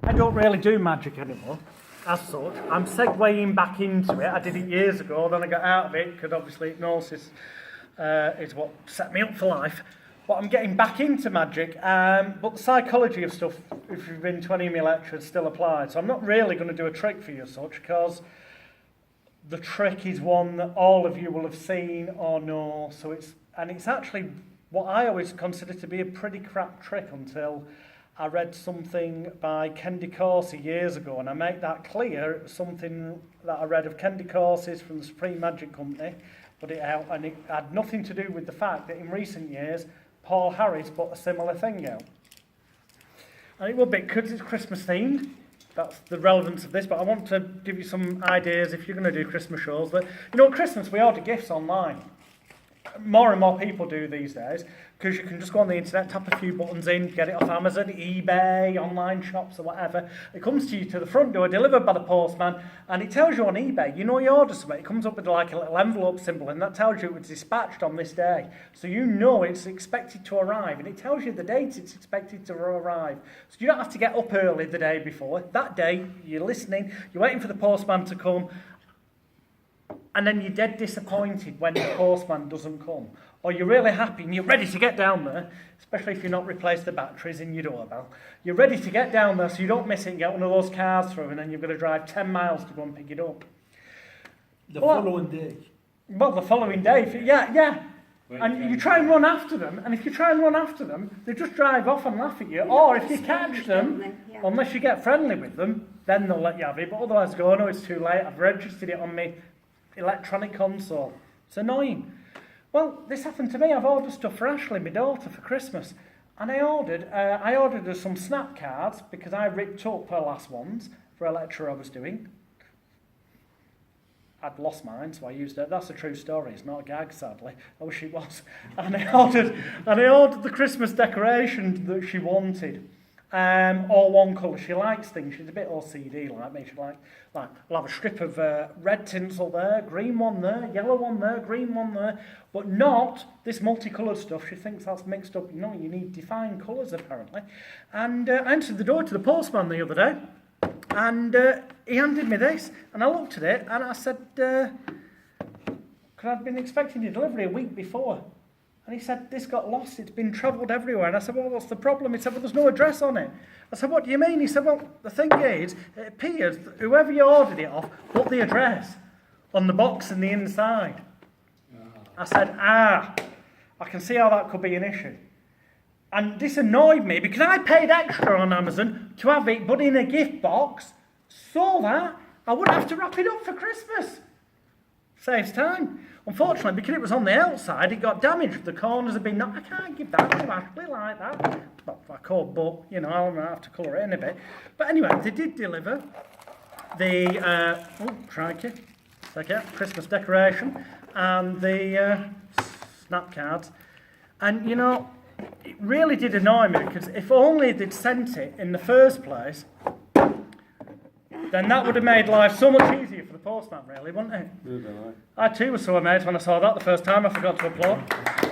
I don't really do magic anymore, as such. I'm segueing back into it. I did it years ago, then I got out of it, because obviously hypnosis is what set me up for life. But I'm getting back into magic, but the psychology of stuff, if you've been to any of my lectures, still applies. So I'm not really going to do a trick for you as such, because the trick is one that all of you will have seen or know. So it's actually what I always consider to be a pretty crap trick until I read something by Kendi Corsi years ago, and I make that clear. It was something that I read of Kendi Corsi's from the Supreme Magic Company, put it out, and it had nothing to do with the fact that in recent years, Paul Harris put a similar thing out. And it will be, because it's Christmas themed, that's the relevance of this, but I want to give you some ideas if you're going to do Christmas shows. That, at Christmas we order gifts online. More and more people do these days, because you can just go on the internet, tap a few buttons in, get it off Amazon, eBay, online shops or whatever. It comes to you to the front door, delivered by the postman, and it tells you on eBay, you order something, it comes up with like a little envelope symbol, and that tells you it was dispatched on this day. So it's expected to arrive, and it tells you the date it's expected to arrive. So you don't have to get up early the day before. That day, you're listening, you're waiting for the postman to come, and then you're dead disappointed when the postman doesn't come. Or you're really happy and you're ready to get down there, especially if you've not replaced the batteries in your doorbell. You're ready to get down there so you don't miss it and get one of those cars through, and then you've got to drive 10 miles to go and pick it up. The following day. Well, the following day. Yeah. And you try and run after them, and if you try and run after them, they just drive off and laugh at you. Or if you catch them, unless you get friendly with them, then they'll let you have it. But otherwise, go, no, it's too late. I've registered it on my electronic console. It's annoying. Well, this happened to me. I've ordered stuff for Ashley, my daughter, for Christmas. And I ordered her some snap cards, because I ripped up her last ones for a lecture I was doing. I'd lost mine, so I used it. That's a true story. It's not a gag, sadly. I wish it was. And I ordered the Christmas decoration that she wanted. All one colour. She likes things. She's a bit OCD like me. She like I'll have a strip of red tinsel there, green one there, yellow one there, green one there, but not this multicoloured stuff. She thinks that's mixed up. You need defined colours apparently. And I answered the door to the postman the other day, and he handed me this, and I looked at it, and I said, "Could I've been expecting your delivery a week before?" And he said, "This got lost, it's been travelled everywhere." And I said, "Well, what's the problem?" He said, "Well, there's no address on it." I said, "What do you mean?" He said, "Well, the thing is, it appears that whoever you ordered it off put the address on the box and the inside." I said, I can see how that could be an issue. And this annoyed me, because I paid extra on Amazon to have it, but in a gift box, so that I wouldn't have to wrap it up for Christmas. Saves time. Unfortunately, because it was on the outside, it got damaged. The corners have been I can't give that to Ashley like that. Well, I could, but, I'll have to colour it in a bit. But anyway, they did deliver the, Christmas decoration and the snap cards. And, it really did annoy me, because if only they'd sent it in the first place, then that would have made life so much easier for the postman, really, wouldn't it? I too was so amazed when I saw that the first time. I forgot to applaud.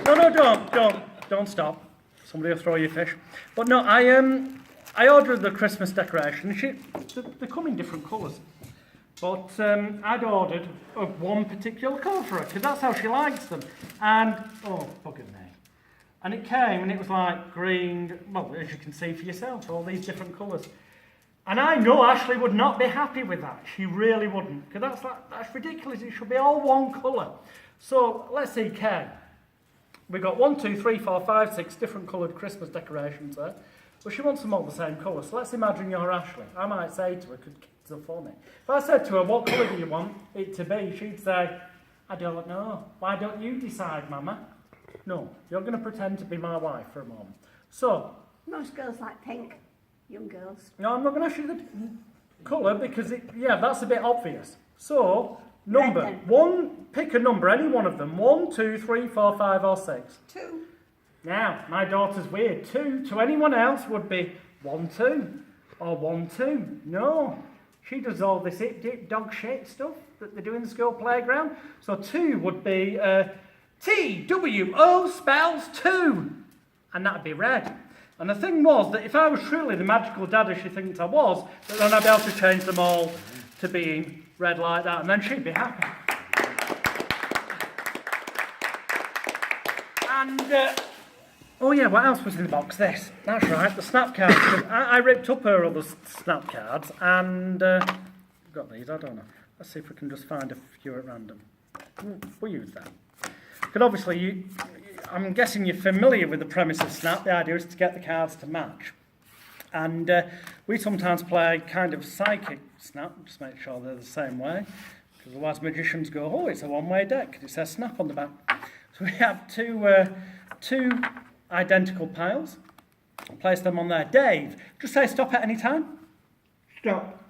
No, don't stop. Somebody will throw you fish. But no, I ordered the Christmas decoration. They come in different colours. But I'd ordered one particular colour for her, because that's how she likes them. And, bugger me. And it came, and it was like green, well, as you can see for yourself, all these different colours. And I know Ashley would not be happy with that. She really wouldn't, because that's ridiculous. It should be all one colour. So let's see, Kay. We've got 1, 2, 3, 4, 5, 6 different coloured Christmas decorations there. But she wants them all the same colour. So let's imagine you're Ashley. I might say to her, could kids up for me? If I said to her, what colour do you want it to be? She'd say, I don't know. Why don't you decide, Mama? No, you're going to pretend to be my wife for a moment. So. Most girls like pink. Young girls. No, I'm not going to ask you the colour, because, that's a bit obvious. So, pick a number, any one of them. 1, 2, 3, 4, 5 or 6. 2. Now, my daughter's weird. 2 to anyone else would be 1, 2 or 1, 2. No, she does all this dog shit stuff that they do in the school playground. So 2 would be TWO spells 2, and that'd be red. And the thing was that if I was truly the magical daddy she thinks I was, then I'd be able to change them all to being red like that, and then she'd be happy. And, oh yeah, what else was in the box? This. That's right, the snap cards. I ripped up her other snap cards, and got these, I don't know. Let's see if we can just find a few at random. We'll use that. Because obviously, I'm guessing you're familiar with the premise of Snap. The idea is to get the cards to match. And we sometimes play kind of psychic Snap, just make sure they're the same way. Because otherwise magicians go, oh, it's a one-way deck, because it says Snap on the back. So we have two identical piles. Place them on there. Dave, just say stop at any time. Stop.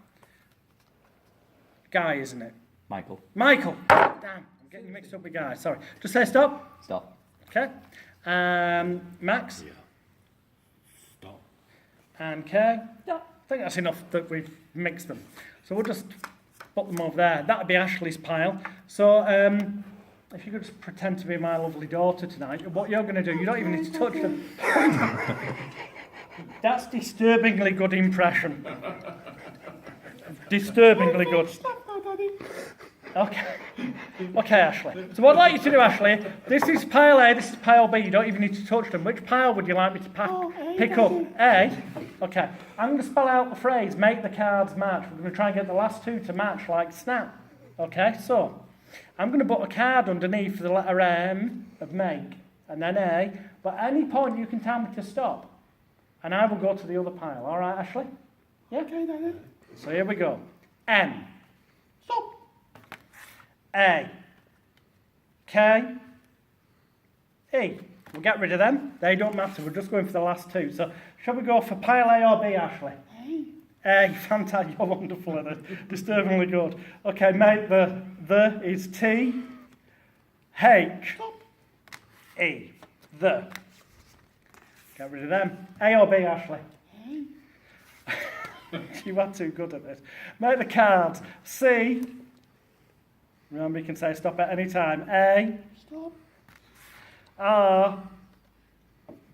Guy, isn't it? Michael. Michael. Damn, I'm getting you mixed up with Guy. Sorry. Just say stop. Stop. Okay. Max. Yeah. Stop. And Kay. Stop. I think that's enough that we've mixed them. So we'll just put them over there. That'll be Ashley's pile. So if you could just pretend to be my lovely daughter tonight, what you're going to do, you don't even need to touch them. That's disturbingly good impression. Disturbingly good. Okay. Okay, Ashley. So what I'd like you to do, Ashley, this is pile A, this is pile B. You don't even need to touch them. Which pile would you like me to pick up? A? Okay. I'm going to spell out the phrase, make the cards match. We're going to try and get the last two to match like Snap. Okay, so I'm going to put a card underneath for the letter M of make, and then A. But at any point you can tell me to stop. And I will go to the other pile. All right, Ashley? Yeah? Okay, Daddy. So here we go. M. Stop. A. K. E. We'll get rid of them. They don't matter. We're just going for the last two. So shall we go for pile A or B, Ashley? A. Fantastic. You're wonderful at it. Disturbingly good. Okay, mate, the is T. H. Stop. E. The. Get rid of them. A or B, Ashley? You are too good at this. Make the cards. C. Remember, you can say stop at any time. A. Stop. R.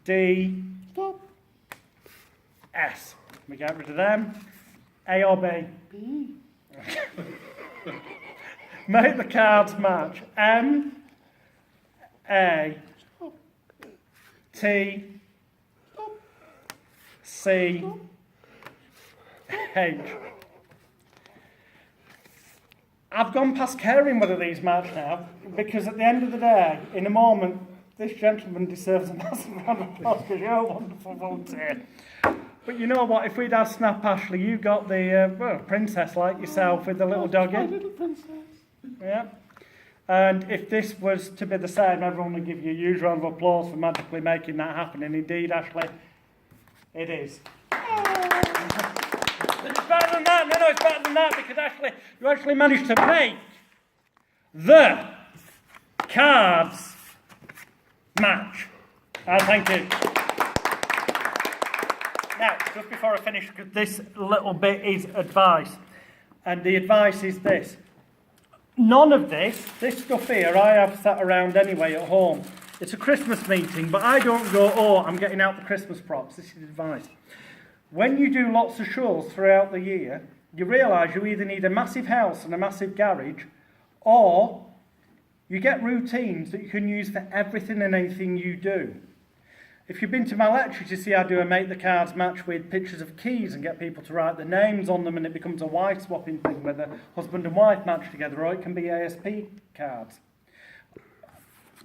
D. Stop. S. We get rid of them. A or B? B. Make the cards match. M. A. Stop. T. Stop. C. Stop. H. I've gone past caring whether these match now, because at the end of the day, in a moment, this gentleman deserves a massive round of applause because you're a wonderful volunteer. But you know what? If we'd had Snap Ashley, you got the princess like yourself with the little My doggy. little princess. Yeah. And if this was to be the same, everyone would give you a huge round of applause for magically making that happen. And indeed, Ashley, it is. It's better than that. No, it's better than that because Ashley, you actually managed to make the cards match. Thank you. Now, just before I finish, because this little bit is advice. And the advice is this. None of this stuff here, I have sat around anyway at home. It's a Christmas meeting, but I don't go, oh, I'm getting out the Christmas props. This is advice. When you do lots of shows throughout the year, you realise you either need a massive house and a massive garage, or you get routines that you can use for everything and anything you do. If you've been to my lecture to see I do a make the cards match with pictures of keys and get people to write their names on them and it becomes a wife swapping thing where the husband and wife match together, or it can be ASP cards.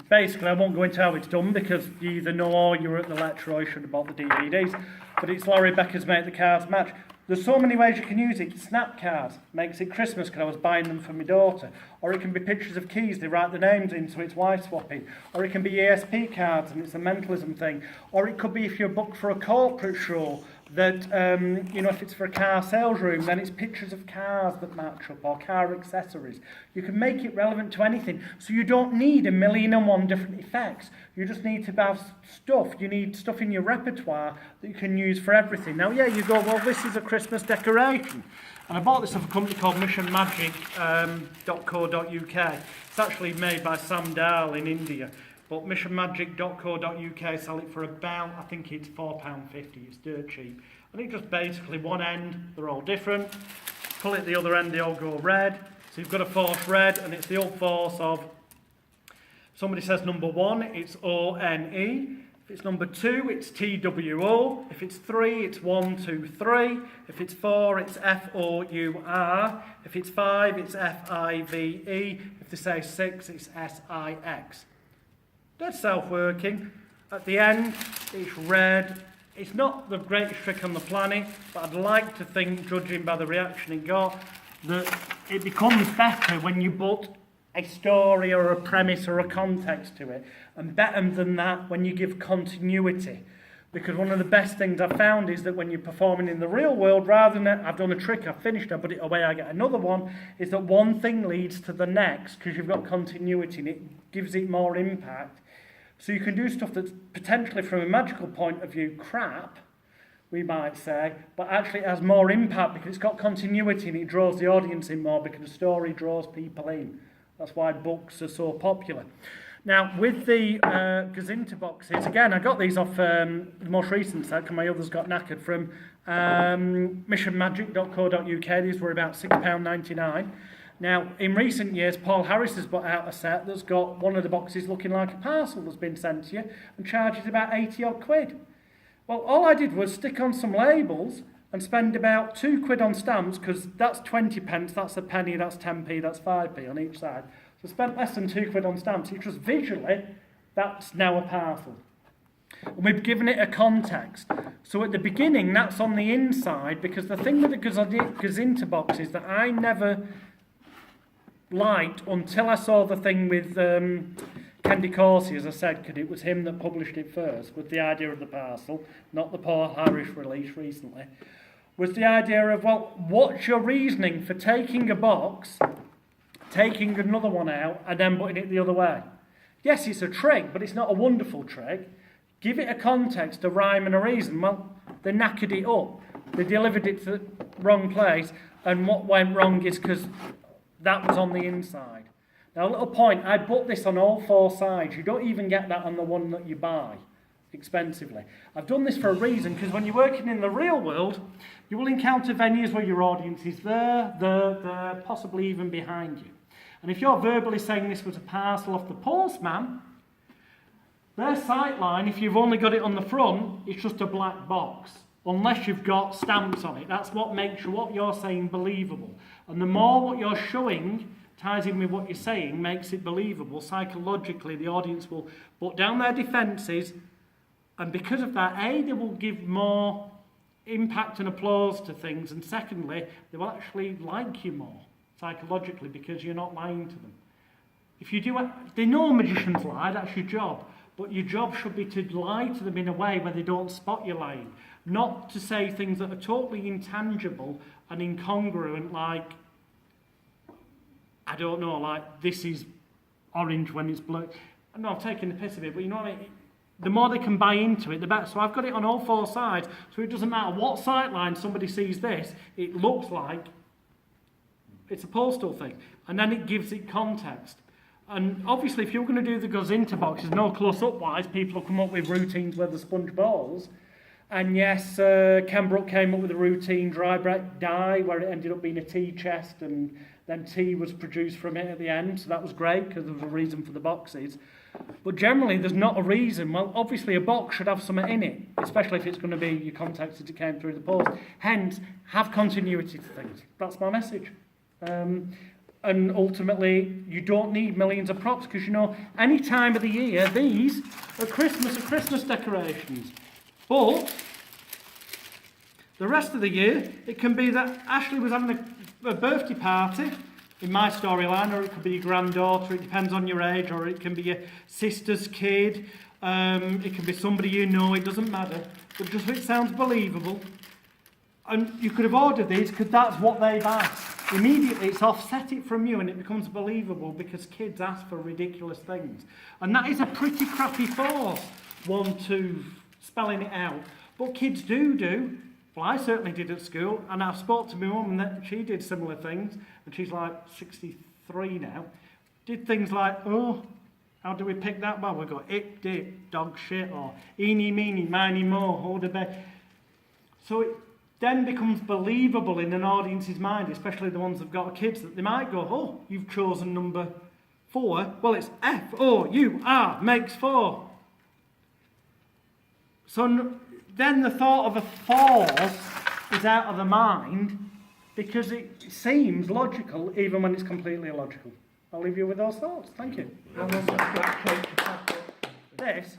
Basically, I won't go into how it's done because you either know or you're at the lecture or you should have bought the DVDs. But it's Laurie Becker's Make the Cards Match. There's so many ways you can use it. Snap cards makes it Christmas because I was buying them for my daughter. Or it can be pictures of keys, they write the names in so it's wife swapping. Or it can be ASP cards and it's a mentalism thing. Or it could be if you're booked for a corporate show that, if it's for a car sales room, then it's pictures of cars that match up or car accessories. You can make it relevant to anything. So you don't need 1,000,001 different effects. You just need to have stuff. You need stuff in your repertoire that you can use for everything. Now, yeah, you go, well, this is a Christmas decoration. And I bought this off a company called missionmagic.co.uk. It's actually made by Sam Dahl in India. But missionmagic.co.uk sell it for about, I think it's £4.50. It's dirt cheap. And it just basically one end, they're all different. Pull it the other end, they all go red. So you've got a force red, and it's the old force of, somebody says number 1, it's O-N-E. If it's number 2, it's T-W-O. If it's 3, it's 1, 2, 3. If it's 4, it's F-O-U-R. If it's 5, it's F-I-V-E. If they say 6, it's S-I-X. Dead self-working. At the end, it's red. It's not the greatest trick on the planet, but I'd like to think, judging by the reaction it got, that it becomes better when you put a story or a premise or a context to it, and better than that when you give continuity. Because one of the best things I've found is that when you're performing in the real world, rather than I've done a trick, I've finished, I put it away, I get another one, is that one thing leads to the next because you've got continuity and it gives it more impact. So you can do stuff that's potentially from a magical point of view crap, we might say, but actually it has more impact because it's got continuity and it draws the audience in more because the story draws people in. That's why books are so popular. Now, with the Gazinta boxes, again, I got these off the most recent set, because my others got knackered, from missionmagic.co.uk. These were about £6.99. Now, in recent years, Paul Harris has put out a set that's got one of the boxes looking like a parcel that's been sent to you and charges about 80 odd quid. Well, all I did was stick on some labels and spend about £2 on stamps, because that's 20 pence, that's a penny, that's 10p, that's 5p on each side. So I spent less than £2 on stamps. It's just visually, that's now a parcel. And we've given it a context. So at the beginning, that's on the inside, because the thing with the Gazinta boxes that I never liked until I saw the thing with Candy Corsi, as I said, because it was him that published it first, with the idea of the parcel, not the Paul Harris release recently, was the idea of, well, what's your reasoning for taking a box, taking another one out, and then putting it the other way? Yes, it's a trick, but it's not a wonderful trick. Give it a context, a rhyme and a reason. Well, they knackered it up. They delivered it to the wrong place, and what went wrong is because that was on the inside. Now, a little point, I bought this on all 4 sides. You don't even get that on the one that you buy expensively. I've done this for a reason, because when you're working in the real world, you will encounter venues where your audience is there, possibly even behind you. And if you're verbally saying this was a parcel off the postman, their sightline, if you've only got it on the front, it's just a black box, unless you've got stamps on it. That's what makes what you're saying believable. And the more what you're showing ties in with what you're saying, makes it believable. Psychologically, the audience will put down their defences, and because of that, A, they will give more impact and applause to things, and secondly, they will actually like you more, psychologically, because you're not lying to them. If you do, they know magicians lie, that's your job, but your job should be to lie to them in a way where they don't spot you lying, not to say things that are totally intangible and incongruent, like, I don't know, like, this is orange when it's blue. No, I'm taking the piss of it, but you know what I mean? The more they can buy into it, the better. So I've got it on all 4 sides, so it doesn't matter what sightline somebody sees this, it looks like it's a postal thing. And then it gives it context. And obviously, if you're going to do the Gazinta boxes, no close-up wise, people will come up with routines where the sponge balls. And yes, Ken Brook came up with a routine dry bread dye, where it ended up being a tea chest, and then tea was produced from it at the end. So that was great, because there was a reason for the boxes. But generally, there's not a reason. Well, obviously, a box should have something in it, especially if it's going to be your context as it came through the post. Hence, have continuity to things. That's my message. And ultimately, you don't need millions of props, because, you know, any time of the year, these are Christmas decorations. But the rest of the year, it can be that Ashley was having a birthday party, in my storyline, or it could be your granddaughter, it depends on your age, or it can be your sister's kid, it can be somebody you know, it doesn't matter, but just it sounds believable. And you could have ordered these because that's what they've asked. Immediately it's offset it from you and it becomes believable, because kids ask for ridiculous things. And that is a pretty crappy force, 1, 2, spelling it out. But kids do. Well, I certainly did at school, and I've spoke to my mum, and she did similar things, and she's like 63 now. Did things like, oh, How do we pick that? Well, we've got it, dip, dog shit, or eeny, meeny, miny, mo, hold a bed. So it then becomes believable in an audience's mind, especially the ones that've got kids, that they might go, oh, you've chosen number 4. Well, it's F-O-U-R, makes 4. So then the thought of a force is out of the mind because it seems logical even when it's completely illogical. I'll leave you with those thoughts. Thank you. I want that black cake to pack up. This